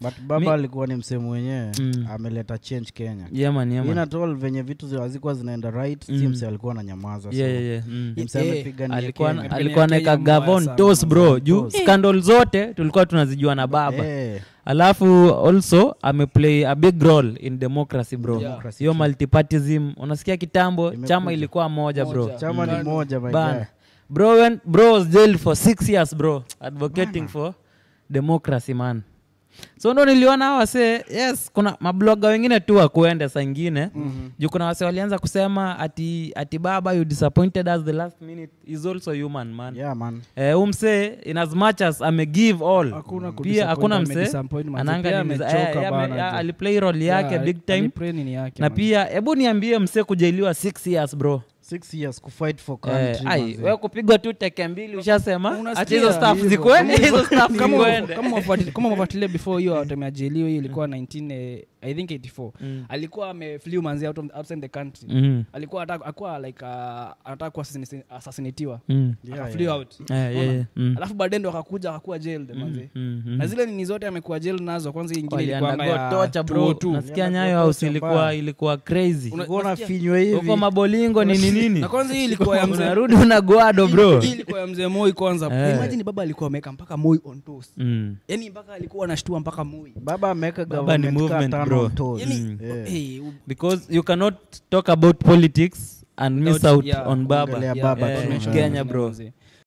But baba alikuwa ni msemo mwenyewe ameleta change Kenya. Yeah man. Ina toll venye vitu hazikuwa zinaenda right, si mse alikuwa ananyamaza. Mse amepigania alikuwa anaweka Gavon toss bro. Juu scandal zote tulikuwa tunazijua na baba. Alafu also ameplay a big role in democracy bro. Hiyo multipartyism unasikia kitambo chama ilikuwa moja bro. Chama ni moja my guy. Bro was jailed for 6 years bro advocating for democracy man. So ndo niliona wase yes kuna mabloga wengine tu wakuende saa nyingine juu kuna wase walianza kusema ati baba you disappointed us the last minute is also human man. Yeah man. Umse in as much as ame give all pia hakuna mse ananga amechoka bana. Aliplay role yake big time na pia hebu niambie mse kujailiwa 6 years bro. 6 years ku fight for country. Wewe kupigwa tu teke mbili ushasema acha hizo staff zikwende hizo staff kama mwafuatilia before hiyo atamejeliwa hiyo ilikuwa 19 I think 84 alikuwa ameflew manzi outside the country alikuwa akwa like anataka kuwa assassinatiwa akaflew out alafu baadaye ndo akakuwa jailed manzi na zile nini zote amekuwa jail nazo kwanza nyingine ilikuwa ya torture bro. Nasikia Nyayo House ilikuwa crazy unaona finywe hivi uko mabolingo nini na kwanza hii ilikuwa ya mzee unarudi unagoado bro. Hii ilikuwa ya mzee Moi kwanza. Imagine baba alikuwa ameka mpaka Moi on toast. Yaani mpaka alikuwa anashtua mpaka Moi. Baba ameka government bro. Yaani because you cannot talk about politics and miss out on baba. Kenya bro.